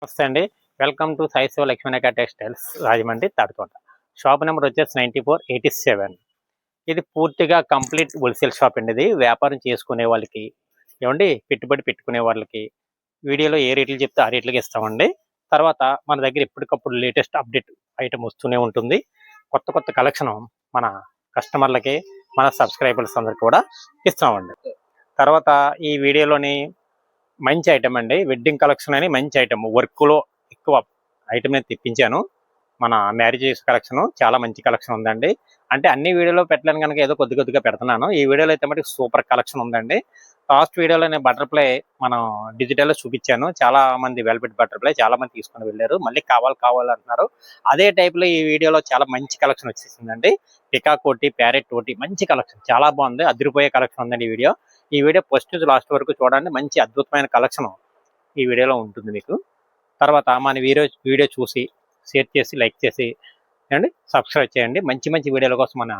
నమస్తే అండి. Welcome to Sai Shiva Lakshminayaka textiles Rajahmundry Tadikota. Shop number వచ్చేసి 9487. ఇది పూర్తిగా కంప్లీట్ హోల్సేల్ షాప్ అండి. ఇది వ్యాపారం చేసుకునే వాళ్ళకి ఏమండి పెట్టుబడి పెట్టుకునే వాళ్ళకి వీడియోలో ఏ రేట్లు చెప్తే ఆ రేట్లకి ఇస్తామండి. తర్వాత మన దగ్గర ఎప్పటికప్పుడు లేటెస్ట్ అప్డేట్ ఐటమ్ వస్తూనే ఉంటుంది. కొత్త కొత్త కలెక్షన్ మన కస్టమర్లకి మన సబ్స్క్రైబర్స్ అందరికి కూడా ఇస్తామండి. తర్వాత ఈ వీడియోలోని మంచి ఐటమ్ అండి, వెడ్డింగ్ కలెక్షన్ అని మంచి ఐటమ్, వర్క్లో ఎక్కువ ఐటమ్ నేను తెప్పించాను. మన మ్యారేజ్ కలెక్షన్ చాలా మంచి కలెక్షన్ ఉందండి. అంటే అన్ని వీడియోలో పెట్టలేను కనుక ఏదో కొద్ది కొద్దిగా పెడుతున్నాను. ఈ వీడియోలో అయితే మటుకు సూపర్ కలెక్షన్ ఉందండి. లాస్ట్ వీడియోలో నేను బటర్ఫ్లై మనం డిజిటల్లో చూపించాను. చాలా మంది వెల్వెట్ బటర్ఫ్లై చాలా మంది తీసుకొని వెళ్ళారు. మళ్ళీ కావాలంటున్నారు. అదే టైప్లో ఈ వీడియోలో చాలా మంచి కలెక్షన్ వచ్చేసిందండి. పికాక్ ఒకటి, ప్యారెట్ ఒకటి, మంచి కలెక్షన్ చాలా బాగుంది. అదిరిపోయే కలెక్షన్ ఉందండి ఈ వీడియో ఫస్ట్ నుంచి లాస్ట్ వరకు చూడండి. మంచి అద్భుతమైన కలెక్షన్ ఈ వీడియోలో ఉంటుంది మీకు. తర్వాత మన వీడియో చూసి షేర్ చేసి లైక్ చేసి అండి సబ్స్క్రైబ్ చేయండి. మంచి మంచి వీడియోల కోసం మన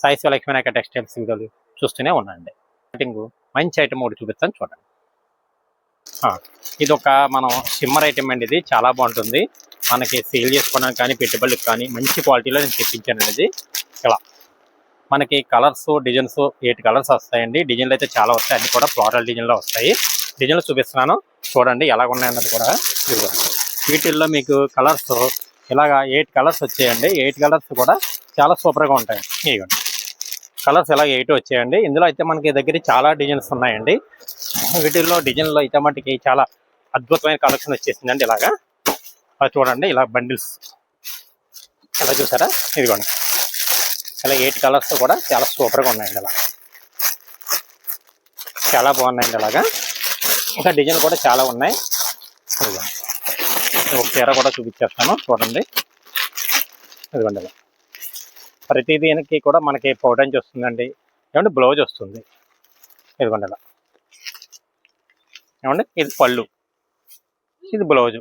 సాయి శివ లక్ష్మీనాయక టెక్స్టైల్స్ వీడియోలు చూస్తూనే ఉండండి. మంచి ఐటమ్ ఒకటి చూపిస్తాను చూడండి. ఇది ఒక మనం సిమ్మర్ ఐటమ్ అండి. ఇది చాలా బాగుంటుంది. మనకి సేల్ చేసుకోవడానికి కానీ పెట్టుబడులకు కానీ మంచి క్వాలిటీలో నేను తెప్పించాను. ఇది ఇలా మనకి కలర్స్ డిజైన్స్ 8 కలర్స్ వస్తాయండి. డిజైన్లు అయితే చాలా వస్తాయి. అన్ని కూడా ఫ్లోరల్ డిజైన్లో వస్తాయి. డిజైన్లు చూపిస్తున్నాను చూడండి ఎలాగ ఉన్నాయన్నది కూడా. వీటిల్లో మీకు కలర్స్ ఇలాగా 8 కలర్స్ వచ్చాయండి. 8 కలర్స్ కూడా చాలా సూపర్గా ఉంటాయి. ఇవ్వండి కలర్స్ ఇలా 8 వచ్చాయండి. ఇందులో అయితే మనకి దగ్గర చాలా డిజైన్స్ ఉన్నాయండి. వీటిల్లో డిజైన్లో అయితే మనకి చాలా అద్భుతమైన కలెక్షన్ వచ్చేసిందండి. ఇలాగా చూడండి, ఇలా బండిల్స్ ఇలా చూసారా, ఇదిగోండి ఇలా 8 కలర్స్ కూడా చాలా సూపర్గా ఉన్నాయండి. అలా చాలా బాగున్నాయండి. అలాగా ఇంకా డిజైన్ కూడా చాలా ఉన్నాయి. ఒక చీర కూడా చూపించేస్తాను చూడండి. ఇదిగోండి ఇలా ప్రతి దీనికి కూడా మనకి పౌడెంజ్ వస్తుందండి. ఏమంటే బ్లౌజ్ వస్తుంది. ఇదిగోండి ఇలా ఏమండి, ఇది పళ్ళు, ఇది బ్లౌజు.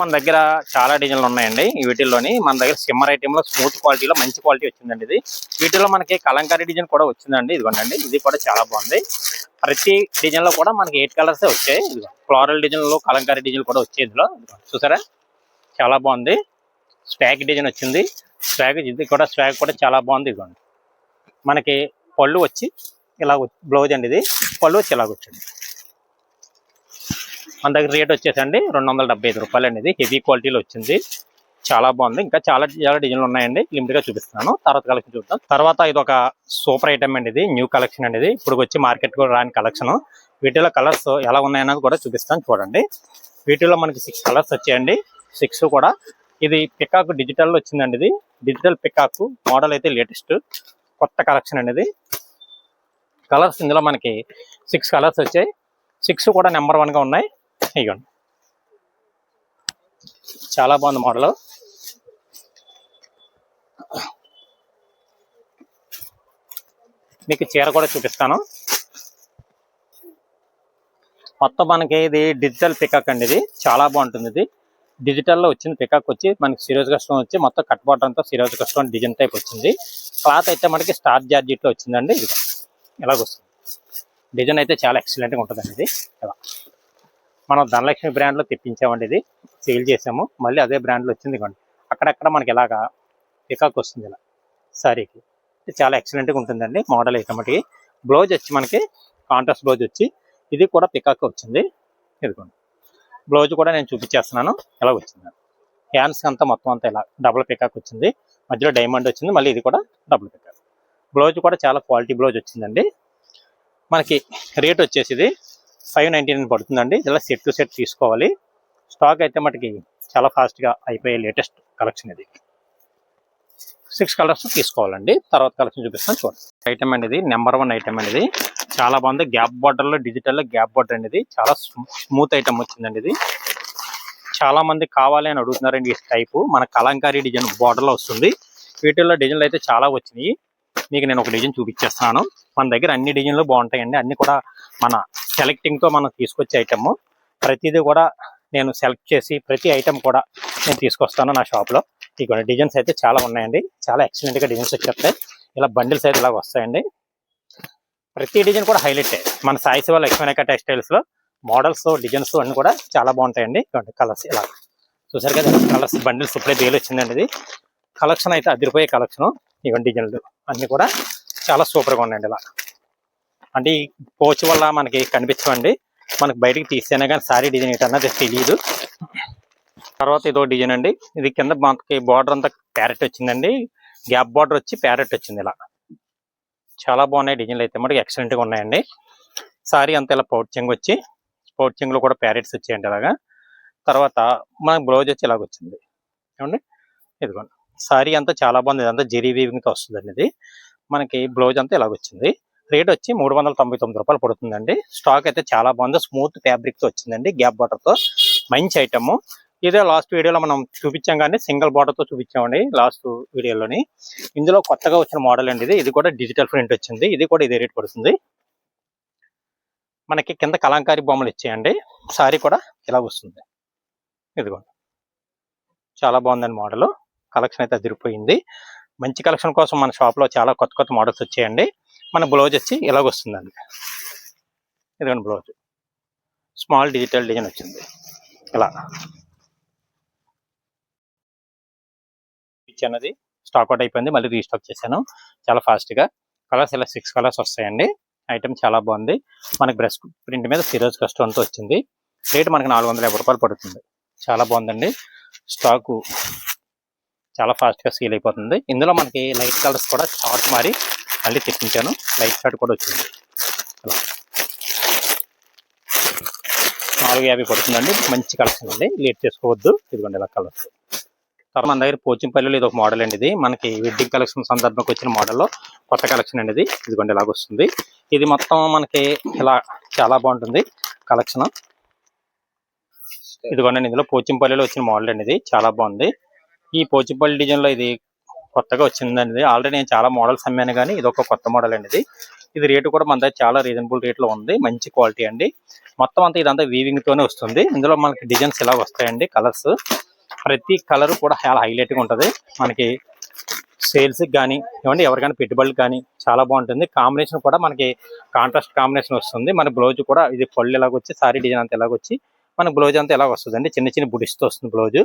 మన దగ్గర చాలా డిజైన్లు ఉన్నాయండి. వీటిల్లోని మన దగ్గర సిమ్మర్ ఐటెంలో స్మూత్ క్వాలిటీలో మంచి క్వాలిటీ వచ్చిందండి. వీటిలో మనకి కలంకారీ డిజైన్ కూడా వచ్చిందండి. ఇదిగోండి ఇది కూడా చాలా బాగుంది. ప్రతి డిజైన్లో కూడా మనకి 8 కలర్సే వచ్చాయి. ఇదిగో ఫ్లోరల్ డిజైన్లో కలంకారీ డిజైన్ కూడా వచ్చాయి. ఇందులో చూసారా చాలా బాగుంది. స్వాగ్ డిజైన్ వచ్చింది. స్వాగ్ కూడా చాలా బాగుంది. ఇదిగోండి మనకి పళ్ళు వచ్చి ఇలా బ్లౌజ్ అండి. ఇది పళ్ళు వచ్చి ఇలాగ వచ్చింది. మన దగ్గర రేట్ వచ్చేసండి 275 రూపాయలు అండి. ఇది హెవీ క్వాలిటీలో వచ్చింది. చాలా బాగుంది. ఇంకా చాలా డిజైన్లు ఉన్నాయండి. లిమిట్గా చూపిస్తున్నాను, తర్వాత కలెక్షన్ చూద్దాం. తర్వాత ఇది ఒక సూపర్ ఐటమ్ అండి. ఇది న్యూ కలెక్షన్ అండి. ఇది ఇప్పుడు వచ్చి మార్కెట్ కూడా రాని కలెక్షన్. వీటిలో కలర్స్ ఎలా ఉన్నాయన్నది కూడా చూపిస్తాను చూడండి. వీటిలో మనకి 6 కలర్స్ వచ్చాయండి. 6 కూడా ఇది పికాక్ డిజిటల్లో వచ్చిందండి. ఇది డిజిటల్ పికాక్ మోడల్ అయితే లేటెస్ట్ కొత్త కలెక్షన్ అండి. ఇది కలర్స్ ఇందులో మనకి 6 కలర్స్ వచ్చాయి. 6 కూడా నెంబర్ 1గా ఉన్నాయి. ఇవ్వండి చాలా బాగుంది మోడల్. మీకు చీర కూడా చూపిస్తాను. మొత్తం మనకి ఇది డిజిటల్ పికాక్ అండి. ఇది చాలా బాగుంటుంది. ఇది డిజిటల్లో వచ్చింది. పికాక్ వచ్చి మనకి సిరోజ్ కస్టమ్ వచ్చి మొత్తం కట్ బార్డర్ అంతా సిరోజ్ కస్టమ్ డిజైన్ టైప్ వచ్చింది. క్లాత్ అయితే మనకి స్టార్ జార్జెట్లో వచ్చిందండి. ఇది ఎలాగొస్తుంది డిజైన్ అయితే చాలా ఎక్సలెంట్గా ఉంటుందండి. ఇది ఇలా మనం ధనలక్ష్మి బ్రాండ్లో తెప్పించామండి. ఇది సేల్ చేసాము. మళ్ళీ అదే బ్రాండ్లో వచ్చింది. ఇవ్వండి అక్కడక్కడ మనకి ఇలాగా పికాక్ వస్తుంది ఇలా సారీకి. చాలా ఎక్సలెంట్గా ఉంటుందండి మోడల్ అయితే మటుకి. బ్లౌజ్ వచ్చి మనకి కాంట్రాస్ట్ బ్లౌజ్ వచ్చి ఇది కూడా పికాక్ వచ్చింది. ఇదిగోండి బ్లౌజ్ కూడా నేను చూపించేస్తున్నాను ఎలా వచ్చింది. హ్యాండ్స్ అంతా మొత్తం అంతా ఇలా డబుల్ పికాక్ వచ్చింది. మధ్యలో డైమండ్ వచ్చింది. మళ్ళీ ఇది కూడా డబుల్ పికాక్. బ్లౌజ్ కూడా చాలా క్వాలిటీ బ్లౌజ్ వచ్చిందండి. మనకి రేట్ వచ్చేసి ఇది 599 పడుతుందండి. ఇలా సెట్ టు సెట్ తీసుకోవాలి. స్టాక్ అయితే మటుకి చాలా ఫాస్ట్గా అయిపోయే లేటెస్ట్ కలెక్షన్ ఇది. 6 కలర్స్ తీసుకోవాలండి. తర్వాత కలెక్షన్ చూపిస్తాను చూడండి. ఐటమ్ అనేది నెంబర్ 1 ఐటమ్ అనేది చాలా బాగుంది. గ్యాప్ బార్డర్లో డిజిటల్లో గ్యాప్ బార్డర్ అనేది చాలా స్మూత్ ఐటమ్ వచ్చిందండి. ఇది చాలా మంది కావాలి అని అడుగుతున్నారండి. ఈ టైపు మన కలంకారీ డిజైన్ బార్డర్లో వస్తుంది. వీటిల్లో డిజైన్లు అయితే చాలా వచ్చినాయి. మీకు నేను ఒక డిజైన్ చూపించేస్తాను. మన దగ్గర అన్ని డిజైన్లు బాగుంటాయండి. అన్ని కూడా మన సెలెక్టింగ్తో మనం తీసుకొచ్చే ఐటమ్. ప్రతిదీ కూడా నేను సెలెక్ట్ చేసి ప్రతి ఐటమ్ కూడా నేను తీసుకొస్తాను నా షాప్లో. ఇక డిజైన్స్ అయితే చాలా ఉన్నాయండి. చాలా ఎక్సలెంట్గా డిజైన్స్ వచ్చేస్తాయి. ఇలా బండిల్స్ అయితే ఇలాగ వస్తాయండి. ప్రతి డిజైన్ కూడా హైలైట్ మన సాయి శివ లక్ష్మీనాయక టెక్స్టైల్స్లో మోడల్స్ డిజైన్స్ అన్ని కూడా చాలా బాగుంటాయండి. కలర్స్ ఇలా చూసారు కదా, కలర్స్ బండిల్స్ ఇప్పుడే బేలు వచ్చిందండి. ఇది కలెక్షన్ అయితే అదిరిపోయే కలెక్షన్. ఇవన్నీ డిజైన్లు అన్ని కూడా చాలా సూపర్గా ఉన్నాయండి. ఇలా అంటే ఈ పోచ్ వల్ల మనకి కనిపించవండి, మనకి బయటికి తీస్తేనే కానీ సారీ డిజైన్ ఏంటన్నది తెలియదు. తర్వాత ఇదో డిజైన్ అండి. ఇది కింద మనకి బార్డర్ అంతా ప్యారెట్ వచ్చిందండి, గ్యాప్ బార్డర్ వచ్చి ప్యారెట్ వచ్చింది. ఇలా చాలా బాగున్నాయి డిజైన్లు అయితే మనకి ఎక్సలెంట్గా ఉన్నాయండి. సారీ అంతా ఇలా పౌచింగ్ వచ్చి పౌచింగ్లో కూడా ప్యారెట్స్ వచ్చాయండి ఇలాగా. తర్వాత మనకి బ్లౌజ్ వచ్చి ఇలాగ వచ్చింది ఏమండి. ఇదిగోండి సారీ అంతా చాలా బాగుంది, ఇదంతా జెరీ వీవింగ్తో వస్తుందండి. ఇది మనకి బ్లౌజ్ అంతా ఇలాగ వచ్చింది. రేట్ వచ్చి 399 రూపాయలు పడుతుందండి. స్టాక్ అయితే చాలా బాగుంది, స్మూత్ ఫ్యాబ్రిక్తో వచ్చిందండి, గ్యాప్ బార్డర్తో. మంచి ఐటమ్. ఇదే లాస్ట్ వీడియోలో మనం చూపించాం కానీ సింగిల్ బార్డర్తో చూపించామండి లాస్ట్ వీడియోలోని. ఇందులో కొత్తగా వచ్చిన మోడల్ అండి ఇది. ఇది కూడా డిజిటల్ ప్రింట్ వచ్చింది. ఇది కూడా ఇదే రేట్ పడుతుంది. మనకి కింద కలంకారీ బొమ్మలు ఇచ్చేయండి. సారీ కూడా ఇలా వస్తుంది. ఇదిగోండి చాలా బాగుందండి మోడల్. కలెక్షన్ అయితే అదిరిపోయింది. మంచి కలెక్షన్ కోసం మన షాప్లో చాలా కొత్త కొత్త మోడల్స్ వచ్చాయండి. మన బ్లౌజ్ వచ్చి ఇలాగ వస్తుందండి. ఇదిగోండి బ్లౌజ్ స్మాల్ డిజిటల్ డిజైన్ వచ్చింది. ఇలా అన్నది స్టాక్ అవుట్ అయిపోయింది, మళ్ళీ రీస్టాక్ చేశాను చాలా ఫాస్ట్గా. కలర్స్ ఇలా 6 కలర్స్ వస్తాయండి. ఐటమ్ చాలా బాగుంది. మనకి బ్రష్ ప్రింట్ మీద సిరోజ్ కస్టమ్తో వచ్చింది. రేట్ మనకి 450 రూపాయలు పడుతుంది. చాలా బాగుందండి. స్టాకు చాలా ఫాస్ట్గా సేల్ అయిపోతుంది. ఇందులో మనకి లైట్ కలర్స్ కూడా షార్ట్ మారి మళ్ళీ తెప్పించాను. లైట్ షార్ట్ కూడా వచ్చింది. 450 పడుతుందండి. మంచి కలెక్షన్ అండి, లేట్ చేసుకోవద్దు. ఇదిగోండి ఇలా కలర్స్. తర్వాత మన దగ్గర పోచంపల్లిలో ఇది ఒక మోడల్ అండి. ఇది మనకి వెడ్డింగ్ కలెక్షన్ సందర్భంగా వచ్చిన మోడల్లో కొత్త కలెక్షన్ అండి. ఇది ఇదిగోండి ఇలాగ వస్తుంది. ఇది మొత్తం మనకి ఇలా చాలా బాగుంటుంది కలెక్షన్. ఇదిగోండి ఇందులో పోచంపల్లిలో వచ్చిన మోడల్ అండి. ఇది చాలా బాగుంది. ఈ పోచంపల్లి డిజైన్లో ఇది కొత్తగా వచ్చిందండి. ఆల్రెడీ నేను చాలా మోడల్స్ అమ్మాను కానీ ఇది ఒక కొత్త మోడల్ అండి. ఇది రేటు కూడా మన దగ్గర చాలా రీజనబుల్ రేట్లో ఉంది. మంచి క్వాలిటీ అండి. మొత్తం అంతా ఇదంతా వీవింగ్తోనే వస్తుంది. ఇందులో మనకి డిజైన్స్ ఇలా వస్తాయండి. కలర్స్ ప్రతి కలర్ కూడా చాలా హైలైట్గా ఉంటుంది. మనకి సేల్స్కి కానీ ఏమంటే ఎవరికైనా పెట్టుబడులు కానీ చాలా బాగుంటుంది. కాంబినేషన్ కూడా మనకి కాంట్రాస్ట్ కాంబినేషన్ వస్తుంది. మన బ్లౌజ్ కూడా ఇది పళ్ళు ఎలాగొచ్చి సారీ డిజైన్ అంతా ఎలాగొచ్చి మన బ్లౌజ్ అంతా ఎలా వస్తుందండి. చిన్న చిన్న బుడిస్తో వస్తుంది బ్లౌజ్.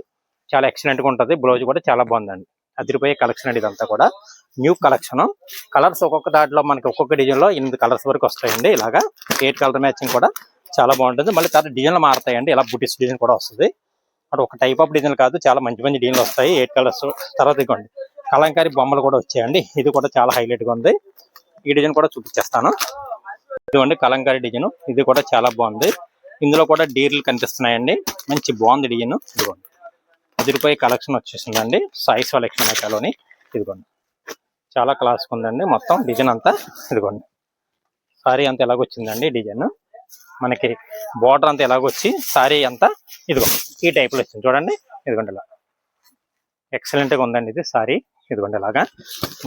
చాలా ఎక్సలెంట్గా ఉంటుంది. బ్లౌజ్ కూడా చాలా బాగుందండి. అదిరిపోయే కలెక్షన్ అండి. ఇదంతా కూడా న్యూ కలెక్షన్. కలర్స్ ఒక్కొక్క దాంట్లో మనకి ఒక్కొక్క డిజైన్లో 8 కలర్స్ వరకు వస్తాయండి. ఇలాగా 8 కలర్ మ్యాచింగ్ కూడా చాలా బాగుంటుంది. మళ్ళీ తర్వాత డిజైన్లు మారుతాయండి. ఇలా బుటిస్ డిజైన్ కూడా వస్తుంది. అటు ఒక టైప్ ఆఫ్ డిజైన్ కాదు, చాలా మంచి మంచి డిజైన్లు వస్తాయి. 8 కలర్స్. తర్వాత ఇదిగోండి కలంకారీ బొమ్మలు కూడా వచ్చాయండి. ఇది కూడా చాలా హైలైట్గా ఉంది. ఈ డిజైన్ కూడా చూపించేస్తాను. ఇదిగోండి కలంకారీ డిజైన్. ఇది కూడా చాలా బాగుంది. ఇందులో కూడా డీర్లు కనిపిస్తున్నాయండి. మంచి బాగుంది డిజైన్. ఇదిగోండి అదిరిపోయే కలెక్షన్ వచ్చేసిందండి. సాయి సెలెక్షన్ ఐకాలోని. ఇదిగోండి చాలా క్లాస్గా ఉందండి మొత్తం డిజైన్ అంతా. ఇదిగోండి సారీ అంతా ఎలాగొచ్చిందండి డిజైన్. మనకి బార్డర్ అంతా ఎలాగొచ్చి సారీ అంతా ఇదిగో ఈ టైప్లో వచ్చింది చూడండి. ఇదిగోండి ఇలా ఎక్సలెంట్గా ఉందండి ఇది సారీ. ఇదిగోండి ఇలాగా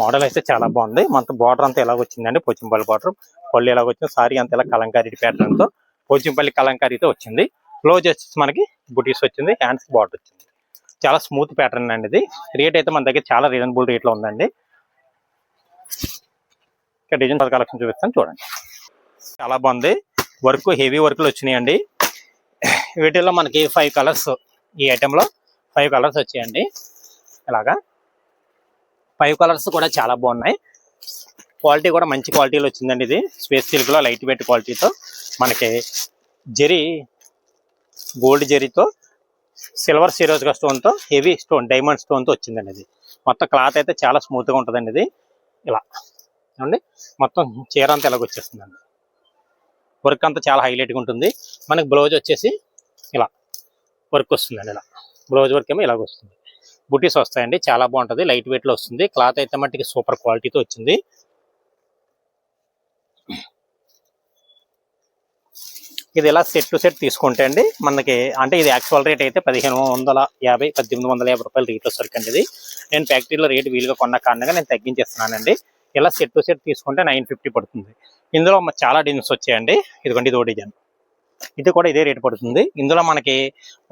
మోడల్ అయితే చాలా బాగుంది. మనతో బార్డర్ అంతా ఎలాగొచ్చిందండి, పోచంపల్లి బార్డర్. పళ్ళు ఎలాగొచ్చింది, సారీ అంతా ఇలా కలంకారీ ప్యాటర్న్తో పోచంపల్లి కలంకారీతో వచ్చింది. బ్లౌజ్ వచ్చేసి మనకి బుటీస్ వచ్చింది, హ్యాండ్స్ బార్డర్ వచ్చింది. చాలా స్మూత్ ప్యాటర్న్ అండి ఇది. రేట్ అయితే మన దగ్గర చాలా రీజనబుల్ రేట్లో ఉందండి. ఇక్కడ డిజైన్ కలెక్షన్ చూపిస్తాను చూడండి. చాలా బాగుంది. వర్క్ హెవీ వర్క్లు వచ్చినాయండి. వీటిల్లో మనకి 5 కలర్స్, ఈ ఐటెంలో 5 కలర్స్ వచ్చాయండి. ఇలాగా 5 కలర్స్ కూడా చాలా బాగున్నాయి. క్వాలిటీ కూడా మంచి క్వాలిటీలో వచ్చిందండి. ఇది స్పేస్ సిల్క్లో లైట్ వెయిట్ క్వాలిటీతో మనకి జెరీ గోల్డ్ జెరీతో సిల్వర్ సిరోజ్గా స్టోన్తో హెవీ స్టోన్ డైమండ్ స్టోన్తో వచ్చిందండి. ఇది మొత్తం క్లాత్ అయితే చాలా స్మూత్గా ఉంటుందండి. ఇది ఇలా అండి మొత్తం చీర అంతా ఇలాగ వచ్చేస్తుందండి. వర్క్ అంతా చాలా హైలైట్గా ఉంటుంది. మనకి బ్లౌజ్ వచ్చేసి ఇలా వర్క్ వస్తుందండి. ఇలా బ్లౌజ్ వర్క్ ఏమో ఇలాగ వస్తుంది. బుటీస్ వస్తాయండి. చాలా బాగుంటుంది. లైట్ వెయిట్లో వస్తుంది. క్లాత్ అయితే మట్టికి సూపర్ క్వాలిటీతో వచ్చింది. ఇది ఇలా సెట్ టు సెట్ తీసుకుంటే అండి మనకి అంటే ఇది యాక్చువల్ రేట్ అయితే 1550 1850 రూపాయలు రేట్ వస్తుంది ఇది. నేను ఫ్యాక్టరీలో రేటు వీలుగా కొన్న కారణంగా నేను తగ్గించేస్తున్నానండి. ఇలా సెట్ టు సెట్ తీసుకుంటే 950 పడుతుంది. ఇందులో చాలా డిజైన్స్ వచ్చాయండి. ఇదిగోండి ఇదో డిజైన్. ఇది కూడా ఇదే రేట్ పడుతుంది. ఇందులో మనకి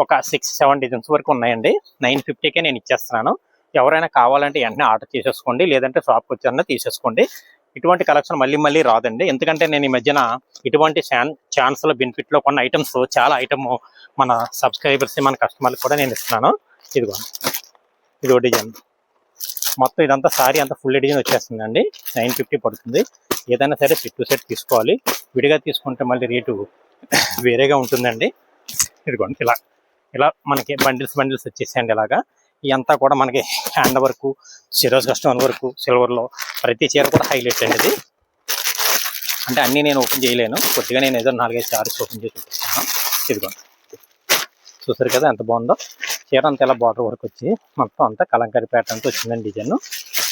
ఒక 6-7 డిజైన్స్ వరకు ఉన్నాయండి. 950కే నేను ఇచ్చేస్తున్నాను. ఎవరైనా కావాలంటే వెంటనే ఆర్డర్ చేసేసుకోండి, లేదంటే షాప్కి వచ్చారన్నా తీసేసుకోండి. ఇటువంటి కలెక్షన్ మళ్ళీ మళ్ళీ రాదండి. ఎందుకంటే నేను ఈ మధ్యన ఇటువంటి ఛాన్స్లో బెనిఫిట్లో కొన్న ఐటమ్స్ చాలా ఐటమ్ మన సబ్స్క్రైబర్స్ మన కస్టమర్లకు కూడా నేను ఇస్తున్నాను. ఇదిగో ఇది డిజైన్ మొత్తం ఇదంతా సారీ అంతా ఫుల్ డిజైన్ వచ్చేస్తుందండి. 950 పడుతుంది. ఏదైనా సరే సెట్ టు సెట్ తీసుకోవాలి. విడిగా తీసుకుంటే మళ్ళీ రేటు వేరేగా ఉంటుందండి. ఇదిగోండి ఇలా ఇలా మనకి బండిల్స్ వచ్చేసాయండి. ఇలాగా ఇదంతా కూడా మనకి హ్యాండ్ వర్క్, సిరోజ్ కస్టమర్ వర్క్, సిల్వర్లో ప్రతి చీర కూడా హైలైట్ అండి. ఇది అంటే అన్నీ నేను ఓపెన్ చేయలేను, కొద్దిగా నేను ఏదో 4-5 సారీస్ ఓపెన్ చేసి చూపిస్తాను. ఇదిగోండి చూసారు కదా ఎంత బాగుందో. చీర అంతా ఇలా బార్డర్ వర్క్ వచ్చి మొత్తం అంతా కలంకారీ ప్యాటర్న్తో వచ్చిందండి. డిజైన్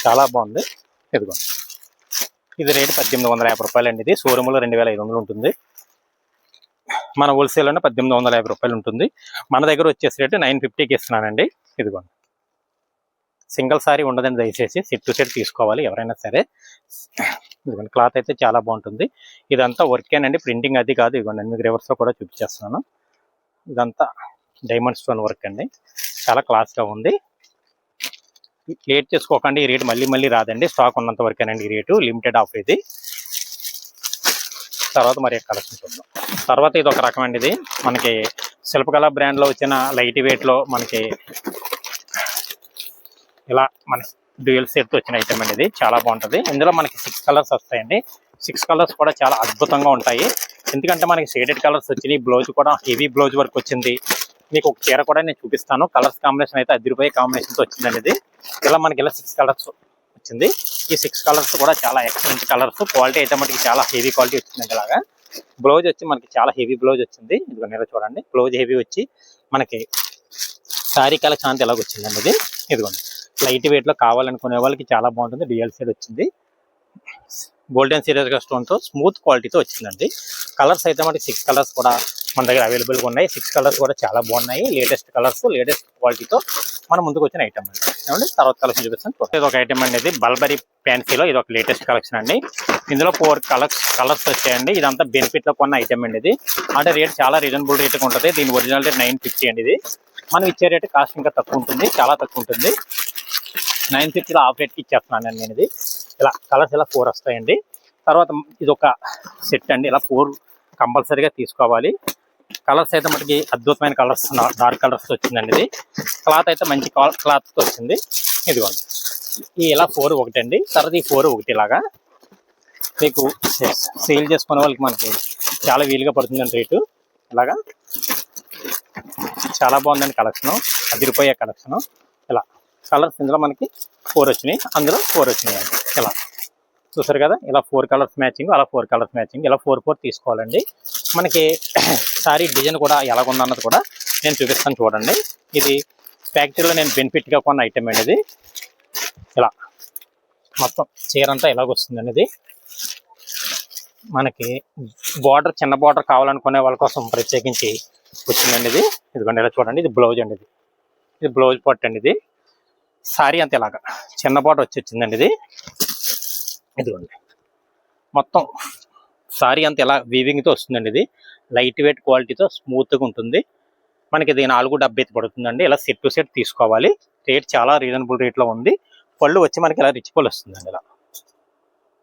చాలా బాగుంది. ఇదిగోండి ఇది రేటు 1850 రూపాయలు అండి. ఇది షోరూంలో 2500 ఉంటుంది. మన హోల్సేల్లోనే 1850 రూపాయలు ఉంటుంది. మన దగ్గర వచ్చేసి రేటు 950కి ఇస్తున్నానండి. ఇదిగోండి సింగిల్ సారీ ఉండదండి, దయచేసి సెట్ టు సెట్ తీసుకోవాలి ఎవరైనా సరే. ఇదిగోండి క్లాత్ అయితే చాలా బాగుంటుంది. ఇదంతా వర్కేనండి, ప్రింటింగ్ అది కాదు. ఇదిగోండి మీకు రివర్స్లో కూడా చూపించేస్తున్నాను. ఇదంతా డైమండ్ స్టోన్ వర్క్ అండి, చాలా క్లాస్గా ఉంది. లేట్ చేసుకోకండి, ఈ రేటు మళ్ళీ మళ్ళీ రాదండి. స్టాక్ ఉన్నంత వరకేనండి ఈ రేటు, లిమిటెడ్ ఆఫ్ ఇది. తర్వాత మరి కలెక్షన్ చూద్దాం. తర్వాత ఇది ఒక రకం అండి. ఇది మనకి శిల్పకళ బ్రాండ్లో వచ్చిన లైట్ వెయిట్లో మనకి ఇలా మన డ్యూయల్ సెట్ వచ్చిన ఐటమ్ అండి. ఇది చాలా బాగుంటుంది. ఇందులో మనకి 6 కలర్స్ వస్తాయండి. 6 కలర్స్ కూడా చాలా అద్భుతంగా ఉంటాయి. ఎందుకంటే మనకి షేడెడ్ కలర్స్ వచ్చినాయి. బ్లౌజ్ కూడా హెవీ బ్లౌజ్ వర్క్ వచ్చింది. మీకు ఒక చీర కూడా నేను చూపిస్తాను. కలర్స్ కాంబినేషన్ అయితే 10 రూపాయ కాంబినేషన్తో వచ్చిందండి. ఇది ఇలా మనకి ఇలా 6 కలర్స్ వచ్చింది. ఈ 6 కలర్స్ కూడా చాలా ఎక్సలెంట్ కలర్స్. క్వాలిటీ అయితే మనకి చాలా హెవీ క్వాలిటీ వచ్చిందండి. ఇలాగా బ్లౌజ్ వచ్చి మనకి చాలా హెవీ బ్లౌజ్ వచ్చింది. ఇదిగో ఇలా చూడండి, బ్లౌజ్ హెవీ వచ్చి మనకి శారీ కలెక్షన్ అంతా ఎలాగ వచ్చిందండి. ఇది ఇదిగోండి లైట్ వెయిట్లో కావాలనుకునే వాళ్ళకి చాలా బాగుంటుంది. డ్యూయల్ షేడ్ వచ్చింది. గోల్డెన్ సీరియస్గా స్టోన్తో స్మూత్ క్వాలిటీతో వచ్చిందండి. కలర్స్ అయితే మనకి 6 కలర్స్ కూడా మన దగ్గర అవైలబుల్గా ఉన్నాయి. 6 కలర్స్ కూడా చాలా బాగున్నాయి. లేటెస్ట్ కలర్స్, లేటెస్ట్ క్వాలిటీతో మన ముందుకు వచ్చిన ఐటమ్ అండి. ఏమండి తర్వాత కలెక్షన్ చూపిస్తాను. ఇది ఒక ఐటమ్ అండి. ఇది బల్బరీ ఫ్యాన్సీలో ఇది ఒక లేటెస్ట్ కలెక్షన్ అండి. ఇందులో 4 కలర్స్ వచ్చాయండి. ఇదంతా బెనిఫిట్లో కొన్న ఐటమ్ అండి. ఇది అంటే రేట్ చాలా రీజనబుల్ రేట్గా ఉంటుంది. దీని ఒరిజినల్ రేట్ 950 అండి. ఇది మనం ఇచ్చే రేట్ కాస్ట్ ఇంకా తక్కువ ఉంటుంది, చాలా తక్కువ ఉంటుంది. 950లో ఆఫ్ రేట్కి ఇచ్చేస్తున్నాను నేను. ఇది ఇలా కలర్స్ ఇలా 4 వస్తాయండి. తర్వాత ఇది ఒక సెట్ అండి. ఇలా 4 కంపల్సరీగా తీసుకోవాలి. కలర్స్ అయితే మనకి అద్భుతమైన కలర్స్, డార్క్ కలర్స్ వచ్చిందండి. ఇది క్లాత్ అయితే మంచి క్లాత్తో వచ్చింది. ఇదిగోండి ఈ ఇలా 4 ఒకటండి. తర్వాత ఈ 4 ఒకటి ఇలాగా మీకు సేల్ చేసుకునే వాళ్ళకి మనకి చాలా వీలుగా పడుతుందండి రేటు. ఇలాగా చాలా బాగుందండి కలెక్షను, 10 రూపాయ కలెక్షను. ఇలా కలర్స్ ఇందులో మనకి 4 వచ్చినాయి, అందులో 4 వచ్చినాయి అండి. ఇలా చూసారు కదా, ఇలా 4 కలర్స్ మ్యాచింగ్, అలా 4 కలర్స్ మ్యాచింగ్, ఇలా 4 తీసుకోవాలండి. మనకి సారీ డిజైన్ కూడా ఎలాగుందన్నది కూడా నేను చూపిస్తాను చూడండి. ఇది ఫ్యాక్టరీలో నేను బెనిఫిట్గా కొన్న ఐటమ్ అండి. ఇది ఇలా మొత్తం చీర అంతా ఎలాగొస్తుందండి. ఇది మనకి బార్డర్, చిన్న బార్డర్ కావాలనుకునే వాళ్ళ కోసం ప్రత్యేకించి వచ్చిందండి. ఇది ఇదిగోండి ఇలా చూడండి, ఇది బ్లౌజ్ అండి. ఇది బ్లౌజ్ పట్టు అండి. ఇది సారీ అంతా ఇలాగా చిన్న బార్డర్ వచ్చిందండి. ఇది ఇదిగోండి మొత్తం సారీ అంతా ఇలా వీవింగ్తో వస్తుందండి. ఇది లైట్ వెయిట్ క్వాలిటీతో స్మూత్గా ఉంటుంది. మనకి ఇది 470 పడుతుందండి. ఇలా సెట్ టు సెట్ తీసుకోవాలి. రేట్ చాలా రీజనబుల్ రేట్లో ఉంది. పళ్ళు వచ్చి మనకి ఇలా రిచ్ పళ్ళు వస్తుందండి. ఇలా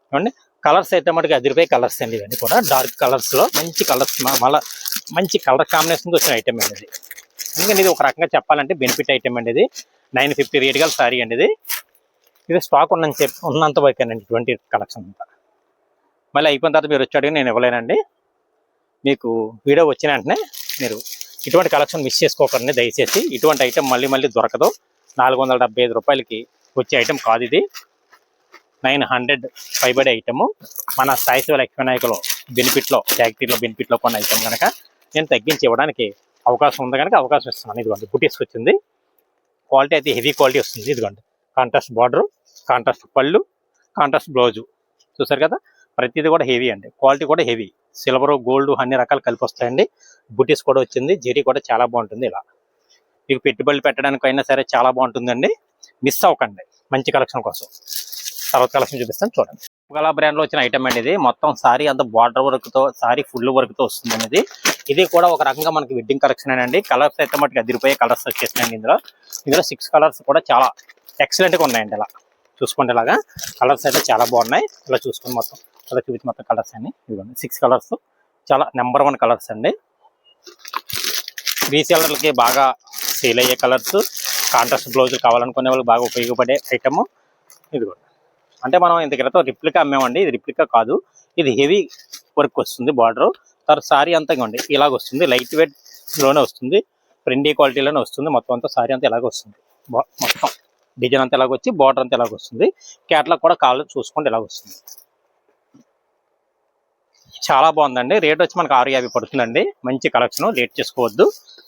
చూడండి కలర్స్ అయితే మనకి 10 రూపాయ కలర్స్ అండి. ఇవన్నీ కూడా డార్క్ కలర్స్లో మంచి కలర్స్, మళ్ళీ మంచి కలర్ కాంబినేషన్తో వచ్చిన ఐటమ్ అండి. ఇది ఎందుకంటే ఇది ఒక రకంగా చెప్పాలంటే బెనిఫిట్ ఐటమ్ అండి. ఇది 950 రేట్ గల సారీ అండి. ఇది స్టాక్ ఉన్నంత వరకేనండి 20 కలెక్షన్ అంతా. మళ్ళీ అయిపోయిన తర్వాత మీరు వచ్చి అడిగి నేను ఇవ్వలేనండి. మీకు వీడియో వచ్చిన వెంటనే మీరు ఇటువంటి కలెక్షన్ మిస్ చేసుకోకండి దయచేసి. ఇటువంటి ఐటమ్ మళ్ళీ మళ్ళీ దొరకదు. 475 రూపాయలకి వచ్చే ఐటమ్ కాదు ఇది. 900 పైబడే ఐటము. మన సాయి శివ లక్ష్మీ నాయకులో బెనిఫిట్లో, ఫ్యాక్టరీలో బెనిఫిట్లో కొన్న ఐటమ్ కనుక నేను తగ్గించి ఇవ్వడానికి అవకాశం ఉంది కనుక అవకాశం ఇస్తున్నాను. ఇదిగోండి బుటీస్ వచ్చింది. క్వాలిటీ అయితే హెవీ క్వాలిటీ వస్తుంది. ఇదిగోండి కాంట్రాస్ట్ బార్డరు, కాంట్రాస్ట్ పళ్ళు, కాంట్రాస్ట్ బ్లౌజు చూసారు కదా. ప్రతిదీ కూడా హెవీ అండి. క్వాలిటీ కూడా హెవీ. సిల్వర్, గోల్డ్ అన్ని రకాలు కలిపి వస్తాయండి. బుటీస్ కూడా వచ్చింది. జరీ కూడా చాలా బాగుంటుంది. ఇలా మీకు పెట్టుబడులు పెట్టడానికి అయినా సరే చాలా బాగుంటుందండి. మిస్ అవ్వకండి మంచి కలెక్షన్ కోసం. తర్వాత కలెక్షన్ చూపిస్తాను చూడండి. గలా బ్రాండ్లో వచ్చిన ఐటమ్ అండి. ఇది మొత్తం సారీ అంతా బార్డర్ వర్క్తో, సారీ ఫుల్ వర్క్తో వస్తుందండి. ఇది కూడా ఒక రకంగా మనకి వెడ్డింగ్ కలెక్షన్ అండి. కలర్స్ అయితే మటుకు 10 రూపాయ కలర్స్ వచ్చేసినాయండి. ఇందులో 6 కలర్స్ కూడా చాలా ఎక్సలెంట్గా ఉన్నాయండి. ఇలా చూసుకోండి ఇలాగా కలర్స్ అయితే చాలా బాగున్నాయి. ఇలా చూసుకోండి మొత్తం ఇలా చూపించి మొత్తం కలర్స్ అన్ని ఇదిగోండి 6 కలర్స్ చాలా నెంబర్ 1 కలర్స్ అండి. రీసేలర్లకి బాగా సేల్ అయ్యే కలర్స్, కాంట్రాస్ట్ బ్లౌజులు కావాలనుకునే వాళ్ళకి బాగా ఉపయోగపడే ఐటమ్ ఇదిగోండి. అంటే మనం ఇంత క్రితం రిప్లికా అమ్మామండి, ఇది రిప్లికా కాదు, ఇది హెవీ వర్క్ వస్తుంది. బార్డర్ తర్వాత సారీ అంతా ఇవ్వండి ఇలాగ వస్తుంది, లైట్ వెయిట్ లోనే వస్తుంది, ప్రిండీ క్వాలిటీలోనే వస్తుంది. మొత్తం అంతా సారీ అంతా ఇలాగ వస్తుంది, మొత్తం డిజైన్ అంతా ఇలాగ వచ్చి బార్డర్ అంతా ఇలాగ వస్తుంది. క్యాట్లాగ్ కూడా కావాలి చూసుకోండి ఇలాగ వస్తుంది. చాలా బాగుందండి. రేట్ వచ్చి మనకు 650 పడుతుందండి. మంచి కలెక్షన్, లేట్ చేసుకోవద్దు.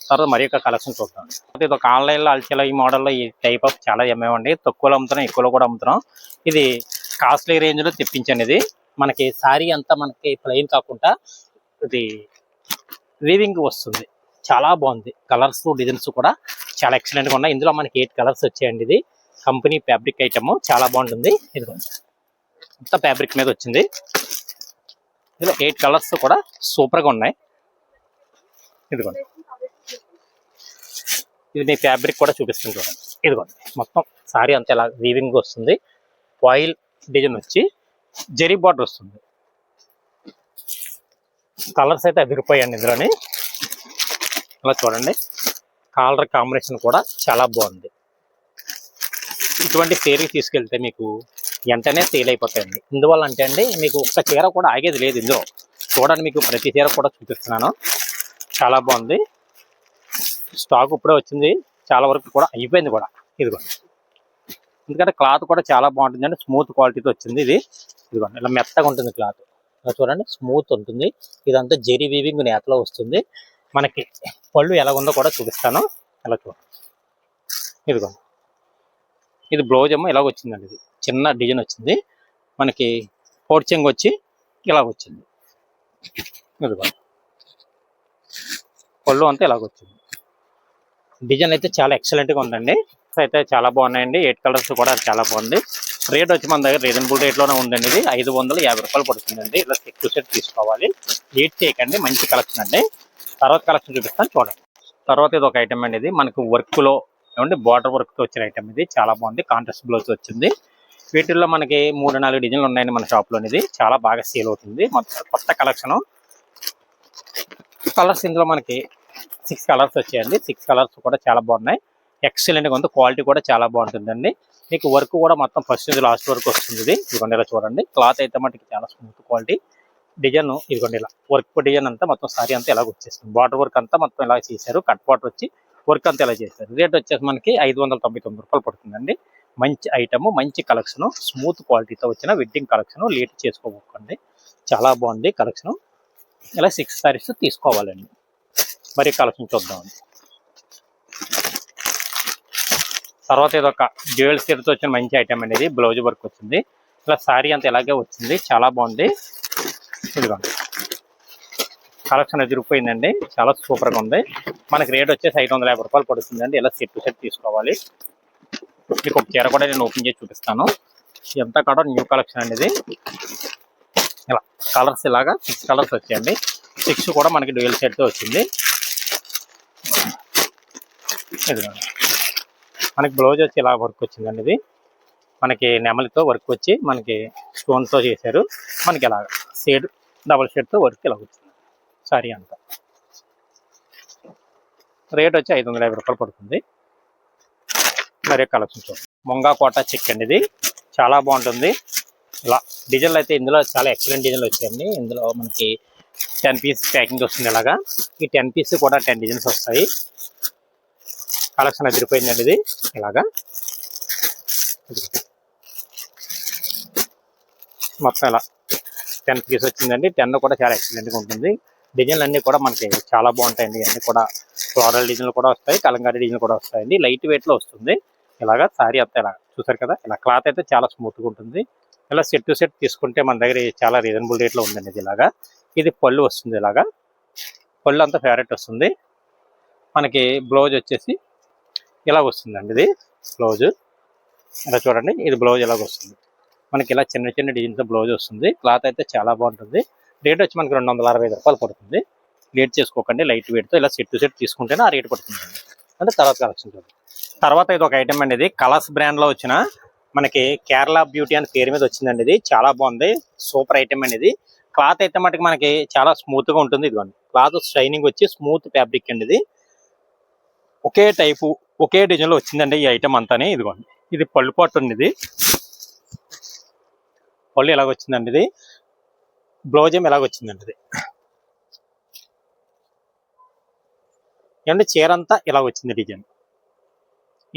తర్వాత మరి ఒక కలెక్షన్ చూద్దాం. ఇది ఒక ఆన్లైన్లో అల్చేలా ఈ మోడల్లో ఈ టైప్ ఆఫ్ చాలా అమ్మేవండి. తక్కువలో అమ్ముతున్నాం, ఎక్కువలో కూడా అమ్ముతున్నాం. ఇది కాస్ట్లీ రేంజ్లో తెప్పించండి. ఇది మనకి సారీ అంతా మనకి ప్లెయిన్ కాకుండా ఇది వీవింగ్ వస్తుంది, చాలా బాగుంది. కలర్స్ డిజైన్స్ కూడా చాలా ఎక్సలెంట్గా ఉన్నాయి. ఇందులో మనకి 8 కలర్స్ వచ్చాయండి. ఇది కంపెనీ ఫ్యాబ్రిక్ ఐటమ్, చాలా బాగుంటుంది. ఇదిగో అంతా ఫ్యాబ్రిక్ మీద వచ్చింది. ఇందులో 8 కలర్స్ కూడా సూపర్గా ఉన్నాయి. ఇదిగోండి ఇది మీ ఫ్యాబ్రిక్ కూడా చూపిస్తుంది చూడండి. ఇదిగోండి మొత్తం సారీ అంతా ఇలా వీవింగ్ వస్తుంది, ఫాయిల్ డిజైన్ వచ్చి జరీ బార్డర్ వస్తుంది. కలర్స్ అయితే అదిరిపోయాయండి ఇందులోని. ఇలా చూడండి కలర్ కాంబినేషన్ కూడా చాలా బాగుంది. ఇటువంటి సేల్కి తీసుకెళ్తే మీకు వెంటనే సేల్ అయిపోతాయండి. ఇందువల్ల అంటే అండి మీకు ఒక్క చీర కూడా ఆగేది లేదు. ఇందులో చూడండి మీకు ప్రతి చీర కూడా చూపిస్తున్నాను, చాలా బాగుంది. స్టాక్ ఇప్పుడే వచ్చింది, చాలా వరకు కూడా అయిపోయింది కూడా. ఇదిగోండి ఎందుకంటే క్లాత్ కూడా చాలా బాగుంటుంది అండి, స్మూత్ క్వాలిటీతో వచ్చింది. ఇది ఇదిగోండి ఇలా మెత్తగా ఉంటుంది క్లాత్, ఇలా చూడండి స్మూత్ ఉంటుంది. ఇదంతా జెరీ వీవింగ్ నేతలో వస్తుంది. మనకి పళ్ళు ఎలాగుందో కూడా చూపిస్తాను, ఇలా చూడండి. ఇదిగోండి ఇది బ్లౌజ్ ఏమో ఇలాగ వచ్చిందండి. ఇది చిన్న డిజైన్ వచ్చింది, మనకి పోర్చింగ్ వచ్చి ఇలాగ వచ్చింది. ఇదిగోండి పళ్ళు అంతా ఇలాగ వచ్చింది. డిజైన్ అయితే చాలా ఎక్సలెంట్గా ఉందండి. అయితే చాలా బాగున్నాయండి. 8 కలర్స్ కూడా చాలా బాగుంది. రేట్ వచ్చి మన దగ్గర రీజనబుల్ రేట్లోనే ఉందండి. ఇది 550 రూపాయలు పడుతుందండి. ఇలా ఎక్కువ సెట్ తీసుకోవాలి, లేట్ చేయకండి. మంచి కలెక్షన్ అండి. తర్వాత కలెక్షన్ చూపిస్తాను చూడండి. తర్వాత ఇది ఒక ఐటమ్ అండి. ఇది మనకు వర్క్లో ఏమంటే బార్డర్ వర్క్తో వచ్చిన ఐటమ్. ఇది చాలా బాగుంది, కాంట్రాస్ట్ బ్లౌజ్ వచ్చింది. వీటిల్లో మనకి 3-4 డిజైన్లు ఉన్నాయండి మన షాప్లో. ఇది చాలా బాగా సేల్ అవుతుంది, మొత్తం కొత్త కలెక్షను. కలర్స్ ఇందులో మనకి 6 కలర్స్ వచ్చాయండి. 6 కలర్స్ కూడా చాలా బాగున్నాయి, ఎక్సలెంట్గా ఉంది. క్వాలిటీ కూడా చాలా బాగుంటుందండి. మీకు వర్క్ కూడా మొత్తం ఫస్ట్ నుంచి లాస్ట్ వరకు వస్తుంది. ఇది ఇదిగోండి ఇలా చూడండి. క్లాత్ అయితే మనకి చాలా స్మూత్ క్వాలిటీ. డిజైన్ ఇదిగోండి ఇలా వర్క్ డిజైన్ అంతా మొత్తం సారీ అంతా ఇలాగ వచ్చేస్తుంది. బార్డర్ వర్క్ అంతా మొత్తం ఇలా చేశారు, కట్ బార్డర్ వచ్చి వర్క్ అంతా ఇలా చేశారు. రేట్ వచ్చేసి మనకి 599 రూపాయలు పడుతుందండి. మంచి ఐటమ్, మంచి కలెక్షన్, స్మూత్ క్వాలిటీతో వచ్చిన వెడ్డింగ్ కలెక్షన్. లేట్ చేసుకోకండి, చాలా బాగుంది కలెక్షన్. ఇలా 6 సారీస్ తీసుకోవాలండి. మరి కలెక్షన్ చూద్దామండి. తర్వాత ఇది ఒక డ్యూయల్ సీట్తో వచ్చిన మంచి ఐటమ్ అండి. ఇది బ్లౌజ్ వర్క్ వచ్చింది, ఇలా సారీ అంతా ఇలాగే వచ్చింది, చాలా బాగుంది. ఇదిగోండి కలెక్షన్ ఎదిరిపోయిందండి, చాలా సూపర్గా ఉంది. మనకి రేట్ వచ్చేసి 550 రూపాయలు పడుతుందండి. ఇలా సెట్ టు సెట్ తీసుకోవాలి. మీకు ఒక చీర కూడా నేను ఓపెన్ చేసి చూపిస్తాను. ఎంత కూడా న్యూ కలెక్షన్ అండి. ఇది ఇలా కలర్స్ ఇలాగా 6 కలర్స్ వచ్చాయండి. 6 కూడా మనకి డ్యూయల్ సెట్తో వచ్చింది. ఇదిగోండి మనకి బ్లౌజ్ వచ్చి ఇలా వర్క్ వచ్చిందండి. ఇది మనకి నెమలితో వర్క్ వచ్చి మనకి స్టోన్తో చేశారు. మనకి ఇలాగ షేడ్ డబల్ షేడ్తో వర్క్ ఇలా వచ్చింది సారీ అంతా. రేట్ వచ్చి 550 రూపాయలు పడుతుంది. మరే కలెక్షన్ చూడండి. ముంగా కోట చెక్ అండి. ఇది చాలా బాగుంటుంది. ఇలా డిజైన్లు అయితే ఇందులో చాలా ఎక్సలెంట్ డిజైన్లు వచ్చాయండి. ఇందులో మనకి 10 పీస్ ప్యాకింగ్ వస్తుంది. ఇలాగా ఈ 10 పీస్ కూడా 10 డిజైన్స్ వస్తాయి. కలెక్షన్ అదిరిపోయిందండి. ఇది ఇలాగా మొత్తం ఇలా 10 పీస్ వచ్చిందండి. 10 కూడా చాలా ఎక్సలెంట్గా ఉంటుంది. డిజైన్లు అన్నీ కూడా మనకి చాలా బాగుంటాయండి. అన్నీ కూడా ఫ్లోరల్ డిజైన్లు కూడా వస్తాయి, కలంకారీ డిజైన్లు కూడా వస్తాయండి. లైట్ వెయిట్లో వస్తుంది. ఇలాగా సారీ అంతా ఇలా చూసారు కదా. ఇలా క్లాత్ అయితే చాలా స్మూత్గా ఉంటుంది. ఇలా సెట్ టు సెట్ తీసుకుంటే మన దగ్గర చాలా రీజనబుల్ రేట్లో ఉందండి. ఇది ఇలాగా ఇది పళ్ళు వస్తుంది. ఇలాగా పళ్ళు అంతా ఫేవరెట్ వస్తుంది. మనకి బ్లౌజ్ వచ్చేసి ఇలా వస్తుందండి. ఇది బ్లౌజ్ ఇలా చూడండి. ఇది బ్లౌజ్ ఇలాగ వస్తుంది. మనకి ఇలా చిన్న చిన్న డిజైన్తో బ్లౌజ్ వస్తుంది. క్లాత్ అయితే చాలా బాగుంటుంది. రేట్ వచ్చి మనకి 265 రూపాయలు పడుతుంది. లేట్ చేసుకోకండి. లైట్ వెయిట్తో ఇలా సెట్ టు సెట్ తీసుకుంటేనే ఆ రేట్ పడుతుందండి. అంటే తర్వాత కలెక్షన్ చూడండి. తర్వాత ఇది ఒక ఐటమ్ అండి. ఇది కలర్స్ బ్రాండ్లో వచ్చిన మనకి కేరళ బ్యూటీ అని పేరు మీద వచ్చిందండి. ఇది చాలా బాగుంది, సూపర్ ఐటమ్ అండి. ఇది క్లాత్ అయితే మటుకు మనకి చాలా స్మూత్ గా ఉంటుంది. ఇదిగోండి క్లాత్ షైనింగ్ వచ్చి స్మూత్ ఫ్యాబ్రిక్ అండి. ఇది ఒకే టైపు ఒకే డిజైన్ లో వచ్చిందండి ఈ ఐటమ్ అంతానే. ఇదిగోండి ఇది పళ్ళు పాటు ఉంది. ఇది పళ్ళు ఎలాగ వచ్చిందండి, ఇది బ్లౌజ్ ఏం ఎలాగ వచ్చిందండి. ఇది ఏమంటే చీర అంతా ఇలా వచ్చింది డిజైన్.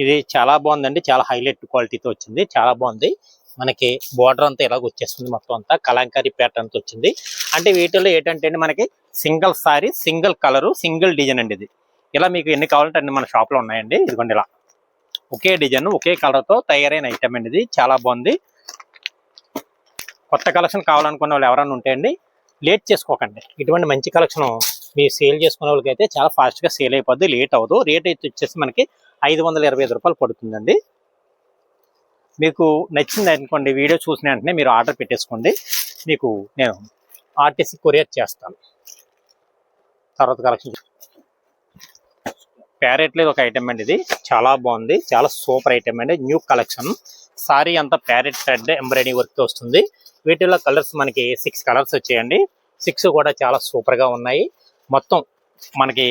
ఇది చాలా బాగుందండి, చాలా హైలైట్ క్వాలిటీతో వచ్చింది, చాలా బాగుంది. మనకి బోర్డర్ అంతా ఇలాగ వచ్చేస్తుంది, మొత్తం అంతా కలంకారీ ప్యాటర్న్ తో వచ్చింది. అంటే వీటిల్లో ఏంటంటే మనకి single sorry, single colour, single design అండి. ఇది ఇలా మీకు ఎన్ని కావాలంటే అన్ని మన షాప్ లో ఉన్నాయండి. ఇదిగోండి ఇలా ఒకే డిజైన్ ఒకే కలర్ తో తయారైన ఐటమ్ అండి. ఇది చాలా బాగుంది. కొత్త కలెక్షన్ కావాలనుకునే వాళ్ళు ఎవరైనా ఉంటే అండి, లేట్ చేసుకోకండి. ఇటువంటి మంచి కలెక్షన్ మీరు సేల్ చేసుకునే వాళ్ళకి అయితే చాలా ఫాస్ట్ గా సేల్ అయిపోద్ది, లేట్ అవ్వదు. రేట్ అయితే వచ్చేసి మనకి 525 రూపాయలు పడుతుందండి. మీకు నచ్చింది అనుకోండి, వీడియో చూసిన వెంటనే మీరు ఆర్డర్ పెట్టేసుకోండి. మీకు నేను ఆర్టీసీ కొరియర్ చేస్తాను. తర్వాత కలెక్షన్ ప్యారెట్లో ఒక ఐటమ్ అండి. ఇది చాలా బాగుంది, చాలా సూపర్ ఐటమ్ అండి. New collection. సారీ అంతా ప్యారెట్ థ్రెడ్ ఎంబ్రాయిడరీ వర్క్ తో వస్తుంది. వీటిల్లో కలర్స్ మనకి 6 కలర్స్ వచ్చాయండి. 6 కూడా చాలా సూపర్ గా ఉన్నాయి. మొత్తం మనకి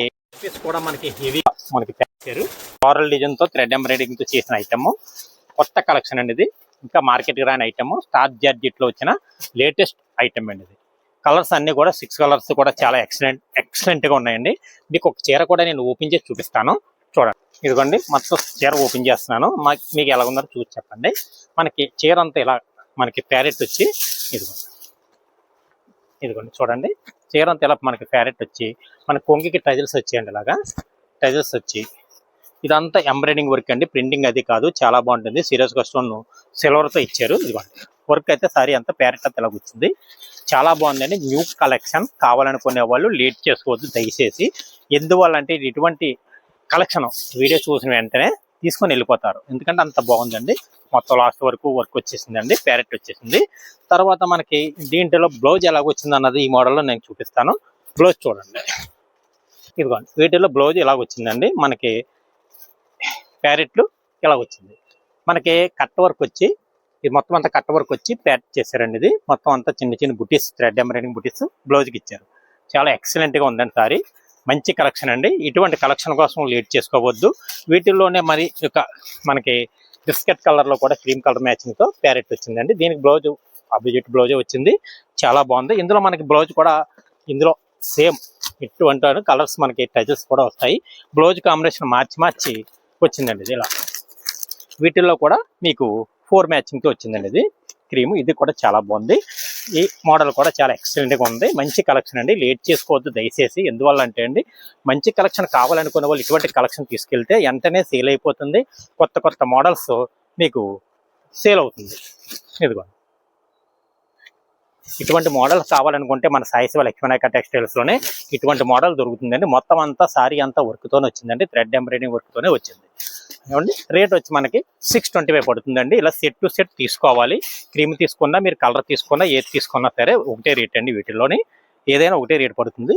కూడా మనకి హెవీ మనకి చేశారు. ఫ్లోరల్ డిజైన్ తో థ్రెడ్ ఎంబ్రాయిడరింగ్ తో చేసిన ఐటమ్, కొత్త కలెక్షన్ అండి. ఇది ఇంకా మార్కెట్ కి రాని ఐటమ్, స్టార్ జార్జెట్ లో వచ్చిన లేటెస్ట్ ఐటమ్ అండి. ఇది కలర్స్ అన్ని కూడా 6 కలర్స్ కూడా చాలా ఎక్సలెంట్ గా ఉన్నాయండి. మీకు ఒక చీర కూడా నేను ఓపెన్ చేసి చూపిస్తాను, చూడండి. ఇదిగోండి మొత్తం చీర ఓపెన్ చేస్తున్నాను, మీకు ఎలా ఉందో చూసి చెప్పండి. మనకి చీర అంతా ఇలా మనకి ప్యారెట్ వచ్చి ఇదిగోండి చూడండి. చీర అంతా ఇలా మనకి ప్యారెట్ వచ్చి మన కొంగికి టజల్స్ వచ్చాయండి. ఇలాగా టజల్స్ వచ్చి ఇదంతా ఎంబ్రాయిడింగ్ వర్క్ అండి, ప్రింటింగ్ అది కాదు. చాలా బాగుంటుంది. సీరియస్ గా స్టోన్ సిల్వర్ తో ఇచ్చారు. ఇదిగోండి వర్క్ అయితే సారీ అంతా ప్యారెట్ అంతా ఇలా వచ్చింది. చాలా బాగుందండి. New collection. కావాలనుకునే వాళ్ళు లేట్ చేసుకోవద్దు దయచేసి. ఎందువల్ల అంటే ఇటువంటి కలెక్షన్ వీడియో చూసిన వెంటనే తీసుకొని వెళ్ళిపోతారు, ఎందుకంటే అంత బాగుందండి. మొత్తం లాస్ట్ వరకు వర్క్ వచ్చేసిందండి, ప్యారెట్ వచ్చేసింది. తర్వాత మనకి దీంట్లో బ్లౌజ్ ఎలాగ వచ్చింది అన్నది ఈ మోడల్లో నేను చూపిస్తాను. బ్లౌజ్ చూడండి. ఇదిగోండి వీటిలో బ్లౌజ్ ఇలాగ వచ్చిందండి. మనకి ప్యారెట్లు ఇలాగ వచ్చింది. మనకి కట్ వర్క్ వచ్చి ఇది మొత్తం అంతా కట్ వర్క్ వచ్చి ప్యాక్ చేశారండి. ఇది మొత్తం అంతా చిన్న చిన్న బుటీస్, థ్రెడ్ ఎంబ్రాయిడింగ్ బుటీస్ బ్లౌజ్కి ఇచ్చారు. చాలా ఎక్సలెంట్ గా ఉందండి సారీ. మంచి కలెక్షన్ అండి. ఇటువంటి కలెక్షన్ కోసం లేట్ చేసుకోవద్దు. వీటిల్లోనే మరి మనకి బిస్కెట్ కలర్ లో కూడా క్రీమ్ కలర్ మ్యాచింగ్ తో ప్యారెట్ వచ్చిందండి. దీనికి బ్లౌజ్ ఆపోజిట్ బ్లౌజే వచ్చింది, చాలా బాగుంది. ఇందులో మనకి బ్లౌజ్ కూడా ఇందులో సేమ్ ఇటువంటి కలర్స్ మనకి టచెస్ కూడా వస్తాయి. బ్లౌజ్ కాంబినేషన్ మార్చి వచ్చిందండి. ఇది ఇలా వీటిల్లో కూడా మీకు 4 మ్యాచింగ్ తో వచ్చిందండి. ఇది క్రీమ్, ఇది కూడా చాలా బాగుంది. ఈ మోడల్ కూడా చాలా ఎక్సలెంట్ గా ఉంది. మంచి కలెక్షన్ అండి, లేట్ చేసుకోవద్దు దయచేసి. ఎందువల్ల అంటే అండి, మంచి కలెక్షన్ కావాలనుకునే వాళ్ళు ఇటువంటి కలెక్షన్ తీసుకెళ్తే వెంటనే సేల్ అయిపోతుంది. కొత్త మోడల్స్ మీకు సేల్ అవుతుంది. ఇదిగో ఇటువంటి మోడల్ కావాలనుకుంటే మన సాయి శివ లక్ష్మీనాయక టెక్స్టైల్స్ లోనే ఇటువంటి మోడల్ దొరుకుతుందండి. మొత్తం అంతా సారీ అంతా వర్క్ తోనే వచ్చిందండి, థ్రెడ్ ఎంబ్రాయిడింగ్ వర్క్ తోనే వచ్చింది. ఏమండి రేట్ వచ్చి మనకి 625 పడుతుందండి. ఇలా సెట్ టు సెట్ తీసుకోవాలి. క్రీమ్ తీసుకున్నా, మీరు కలర్ తీసుకున్నా, ఏది తీసుకున్నా సరే ఒకటే రేట్ అండి. వీటిల్లోని ఏదైనా ఒకటే రేట్ పడుతుంది.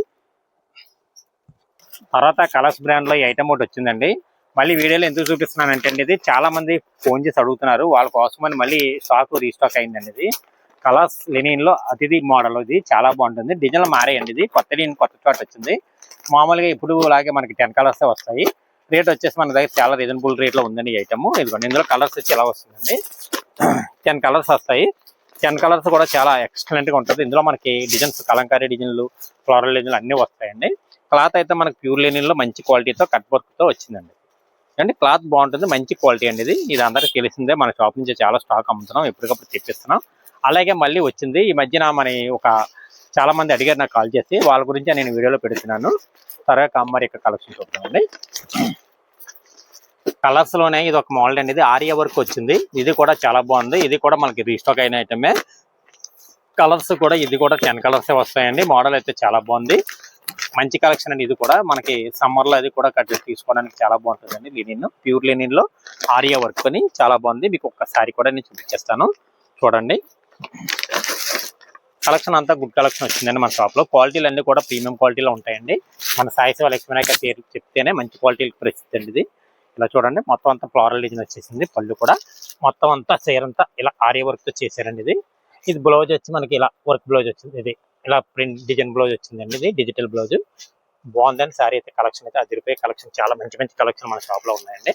తర్వాత కలర్స్ బ్రాండ్ లో ఈ ఐటమ్ ఒకటి వచ్చిందండి. మళ్ళీ వీడియోలో ఎందుకు చూపిస్తున్నానంటే అండి, ఇది చాలా మంది ఫోన్ చేసి అడుగుతున్నారు, వాళ్ళ కోసమని మళ్ళీ స్టాక్ రీస్టాక్ అయిందండి. ఇది కలర్స్ లెనిన్ లో అతిథి మోడల్. ఇది చాలా బాగుంటుంది. డిజైన్లు మారాయండి. ఇది కొత్త చోట వచ్చింది. మామూలుగా ఇప్పుడు లాగే మనకి 10 కలర్స్ వస్తాయి. రేట్ వచ్చేసి మన దగ్గర చాలా రీజనబుల్ రేట్ లో ఉందండి ఈ ఐటమ్. ఇదిగోండి ఇందులో కలర్స్ వచ్చి ఎలా వస్తుందండి, 10 కలర్స్ వస్తాయి. 10 కలర్స్ కూడా చాలా ఎక్సలెంట్ గా ఉంటుంది. ఇందులో మనకి డిజైన్స్, కలంకారీ డిజైన్లు, ఫ్లోరల్ డిజైన్లు అన్ని వస్తాయండి. క్లాత్ అయితే మనకి ప్యూర్ లెనిన్ లో మంచి క్వాలిటీతో కట్ వర్క్ తో వచ్చిందండి. అంటే క్లాత్ బాగుంటుంది, మంచి క్వాలిటీ అండి. ఇది అందరికీ తెలిసిందే. మన షాప్ నుంచి చాలా స్టాక్ అమ్ముతున్నాం, ఎప్పటికప్పుడు తెప్పిస్తున్నాం. అలాగే మళ్ళీ వచ్చింది ఈ మధ్యన చాలా మంది అడిగారు నాకు కాల్ చేసి, వాళ్ళ గురించి నేను వీడియోలో పెడుతున్నాను. సరే మరి యొక్క కలెక్షన్ చూద్దామండి. కలర్స్ లోనే ఇది ఒక మోడల్ అండి. ఇది ఆరియా వర్క్ వచ్చింది. ఇది కూడా చాలా బాగుంది. ఇది కూడా మనకి రీస్టాక్ అయిన ఐటమే. కలర్స్ కూడా ఇది కూడా 10 కలర్స్ వస్తాయండి. మోడల్ అయితే చాలా బాగుంది, మంచి కలెక్షన్ అండి. ఇది కూడా మనకి సమ్మర్ లో అది కూడా తీసుకోవడానికి చాలా బాగుంటుందండి. లెనిన్, ప్యూర్ లెనిన్ లో ఆరియా వర్క్ అని చాలా బాగుంది. మీకు ఒక్కసారి కూడా నేను చూపించేస్తాను, చూడండి. కలెక్షన్ అంతా గుడ్ కలెక్షన్ వచ్చిందండి మన షాప్ లో. క్వాలిటీలు అన్ని కూడా ప్రీమియం క్వాలిటీలో ఉంటాయండి. మన సాయి శివ లక్ష్మీనాయక పేరు చెప్తేనే మంచి క్వాలిటీ ప్రసిద్ధి అండి. ఇది ఇలా చూడండి మొత్తం అంతా ఫ్లోరల్ డిజైన్ వచ్చేసింది. పళ్ళు కూడా మొత్తం అంతా చీర అంతా ఇలా ఆర్య వర్క్ తో చేశారండి. ఇది బ్లౌజ్ వచ్చి మనకి ఇలా వర్క్ బ్లౌజ్ వచ్చింది. ఇది ఇలా ప్రింట్ డిజైన్ బ్లౌజ్ వచ్చిందండి. ఇది డిజిటల్ బ్లౌజ్ బాగుందండి. సారీ అయితే కలెక్షన్ అయితే 10 రూపాయల కలెక్షన్, చాలా మంచి మంచి కలెక్షన్ మన షాప్ లో ఉన్నాయండి.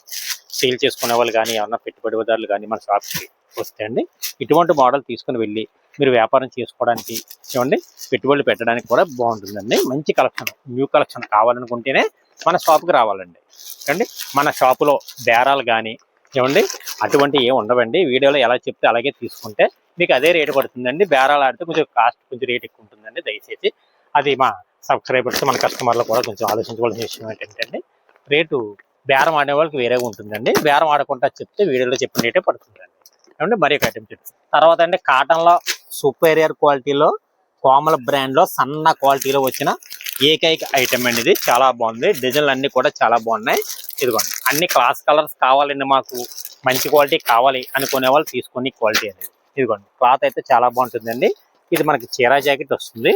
సేల్ చేసుకునే వాళ్ళు కానీ ఏమన్నా పెట్టుబడిదారులు కానీ మన షాప్కి వస్తాయండి. ఇటువంటి మోడల్ తీసుకుని వెళ్ళి మీరు వ్యాపారం చేసుకోవడానికి చూడండి, పెట్టుబడులు పెట్టడానికి కూడా బాగుంటుందండి. మంచి కలెక్షన్, న్యూ కలెక్షన్ కావాలనుకుంటేనే మన షాప్కి రావాలండి. చూడండి మన షాపులో బేరాలు కానీ ఏమండి అటువంటి ఏమి ఉండవండి. వీడియోలో ఎలా చెప్తే అలాగే తీసుకుంటే మీకు అదే రేటు పడుతుందండి. బేరాలు ఆడితే కొంచెం కాస్ట్ కొంచెం రేట్ ఎక్కువ ఉంటుందండి. దయచేసి అది మా సబ్స్క్రైబర్స్ మన కస్టమర్లు కూడా కొంచెం ఆలోచించవలసిన విషయం ఏంటంటే రేటు బేరం ఆడే వాళ్ళకి వేరేగా ఉంటుందండి. బేరం ఆడకుండా చెప్తే వీడియోలో చెప్పిన రేటే పడుతుందండి. ఏమంటే మరి ఒక ఐటమ్ చెప్తాను. తర్వాత అండి కాటన్లో సూపీరియర్ క్వాలిటీలో కోమల బ్రాండ్లో సన్న క్వాలిటీలో వచ్చిన ఏకైక ఐటమ్ అండి. ఇది చాలా బాగుంది. డిజైన్లు అన్నీ కూడా చాలా బాగున్నాయి. ఇదిగోండి అన్ని క్లాస్ కలర్స్ కావాలండి, మాకు మంచి క్వాలిటీ కావాలి అనుకునే వాళ్ళు తీసుకుని క్వాలిటీ అనేది. ఇదిగోండి క్లాత్ అయితే చాలా బాగుంటుందండి. ఇది మనకి చీరా జాకెట్ వస్తుంది.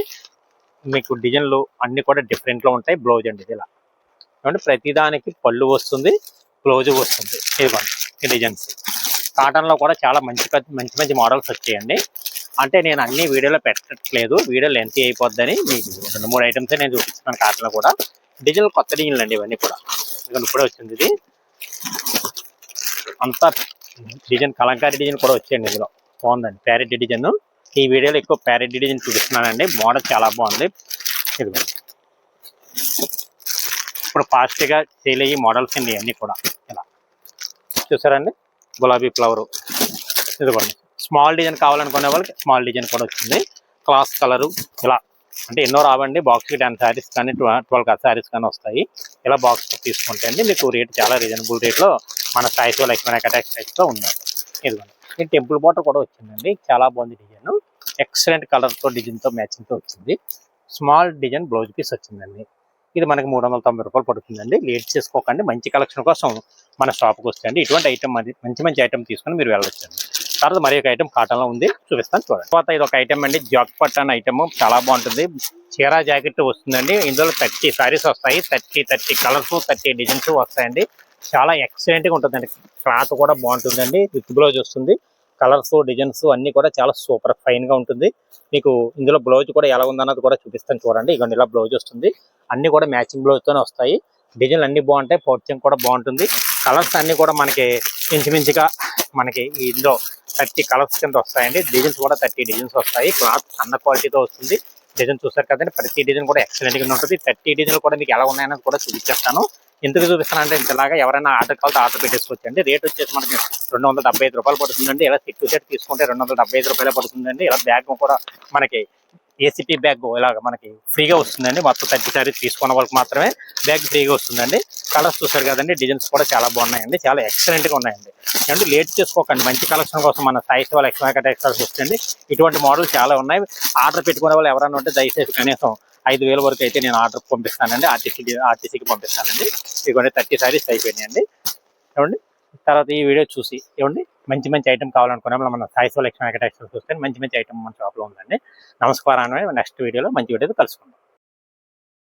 మీకు డిజైన్లు అన్ని కూడా డిఫరెంట్లో ఉంటాయి. బ్లౌజ్ అండి ఇది ఇలా ఏమంటే ప్రతిదానికి పళ్ళు వస్తుంది, బ్లౌజ్ వస్తుంది. ఇదిగోండి ఈ డిజైన్స్ కాటన్లో కూడా చాలా మంచి మంచి మోడల్స్ వచ్చాయండి. అంటే నేను అన్ని వీడియోలో పెట్టట్లేదు, వీడియో లెంత్ అయిపోద్దని మీకు 2-3 ఐటమ్స్ నేను చూపిస్తున్నాను. కాటన్లో కూడా డిజైన్లు కొత్త డిజైన్లు అండి ఇవన్నీ కూడా. ఇప్పుడే వచ్చింది ఇది అంతా డిజైన్, కలంకారీ డిజైన్ కూడా వచ్చేయండి. ఇందులో బాగుందండి ప్యారెట్ డిజైన్. ఈ వీడియోలో ఎక్కువ ప్యారెట్ డిజైన్ చూపిస్తున్నానండి. మోడల్ చాలా బాగుంది. ఇదిగో ఇప్పుడు ఫాస్ట్గా సేల్ అయ్యి మోడల్స్ అండి అన్నీ కూడా. ఇలా చూసారండి గులాబీ ఫ్లవరు. ఇదిగోండి స్మాల్ డిజైన్ కావాలనుకునే వాళ్ళకి స్మాల్ డిజైన్ కూడా వచ్చింది. క్లాస్ కలరు ఇలా అంటే ఎన్నో రావండి. బాక్స్కి 10 శారీస్ కానీ 12 శారీస్ కానీ వస్తాయి. ఇలా బాక్స్ తీసుకుంటే అండి మీకు రేట్ చాలా రీజనబుల్ రేట్లో మన సాయితో లక్ష్మణ టెక్స్టైల్స్లో ఉందండి. ఇదిగోండి ఈ టెంపుల్ బాటర్ కూడా వచ్చిందండి. చాలా బాగుంది డిజైన్. ఎక్సలెంట్ కలర్తో డిజైన్తో మ్యాచింగ్తో వచ్చింది. స్మాల్ డిజైన్ బ్లౌజ్ పీస్ వచ్చిందండి. ఇది మనకి 390 రూపాయలు పడుతుందండి. లేట్ చేసుకోకండి. మంచి కలెక్షన్ కోసం మన షాప్కి వస్తాయండి. ఇటువంటి ఐటమ్ అది మంచి ఐటమ్ తీసుకొని మీరు వెళ్ళొచ్చండి. తర్వాత మరి ఒక ఐటమ్ కాటన్లో ఉంది, చూపిస్తాను చూడండి. తర్వాత ఇది ఒక ఐటమ్ అండి, జాక్ పట్ అనే ఐటమ్ చాలా బాగుంటుంది. చీరా జాకెట్ వస్తుందండి. ఇందులో 30 శారీస్ వస్తాయి. 30 కలర్స్ 30 డిజైన్స్ వస్తాయండి. చాలా ఎక్సలెంట్గా ఉంటుందండి. క్లాత్ కూడా బాగుంటుందండి. విత్ బ్లౌజ్ వస్తుంది. కలర్స్ డిజైన్స్ అన్ని కూడా చాలా సూపర్ ఫైన్ గా ఉంటుంది. మీకు ఇందులో బ్లౌజ్ కూడా ఎలా ఉందన్నది కూడా చూపిస్తాను చూడండి. ఇగోండి ఇలా బ్లౌజ్ వస్తుంది. అన్ని కూడా మ్యాచింగ్ బ్లౌజ్ తోనే వస్తాయి. డిజైన్లు అన్ని బాగుంటాయి. పౌచింగ్ కూడా బాగుంటుంది. కలర్స్ అన్ని కూడా మనకి ఇంచుమించుగా మనకి ఇందులో 30 కలర్స్ కింద వస్తాయండి. డిజైన్స్ కూడా 30 డిజైన్స్ వస్తాయి. క్లాత్ అన్న క్వాలిటీతో వస్తుంది. డిజైన్ చూసారు కదండి, ప్రతి డిజైన్ కూడా ఎక్సలెంట్ గా ఉంటుంది. 30 డిజైన్లు కూడా మీకు ఎలా ఉన్నాయన్నది కూడా చూపించేస్తాను. ఎందుకు చూపిస్తానంటే ఇంతలాగా ఎవరైనా ఆర్డర్ కావాలంటే ఆర్డర్ పెట్టేసుకోవచ్చండి. రేట్ వచ్చేసి మనకి 275 రూపాయలు పడుతుందండి. ఇలా సెట్ తీసుకుంటే 275 రూపాయలు పడుతుందండి. ఇలా బ్యాగ్ కూడా మనకి ఏసీపీ బ్యాగ్ ఇలాగ మనకి ఫ్రీగా వస్తుందండి. మొత్తం 30 శారీస్ తీసుకున్న వాళ్ళకి మాత్రమే బ్యాగ్ ఫ్రీగా వస్తుందండి. కలర్స్ చూసారు కదండి, డిజైన్స్ కూడా చాలా బాగున్నాయండి. చాలా ఎక్సలెంట్ గా ఉన్నాయండి. అంటే లేట్ చేసుకోకండి. మంచి కలెక్షన్ కోసం మన సాయితో లక్ష్మణ టెక్స్టైల్స్ వస్తుంది. ఇటువంటి మోడల్ చాలా ఉన్నాయి. ఆర్డర్ పెట్టుకునే వాళ్ళు ఎవరైనా ఉంటే దయచేసి కనీసం 5,000 వరకు అయితే నేను ఆర్డర్ పంపిస్తానండి. ఆర్టీసీకి పంపిస్తానండి. ఇదిగోండి 30 శారీస్ అయిపోయినాయండి. ఏమండి తర్వాత ఈ వీడియో చూసి ఏమండి మంచి ఐటమ్ కావాలనుకునే మన సాయితో లక్ష్మణ టెక్స్టైల్స్ వస్తే మంచి ఐటమ్ మన షాప్లో ఉందండి. నమస్కారం. నెక్స్ట్ వీడియోలో మంచి వీడియోతో కలుసుకుందాం.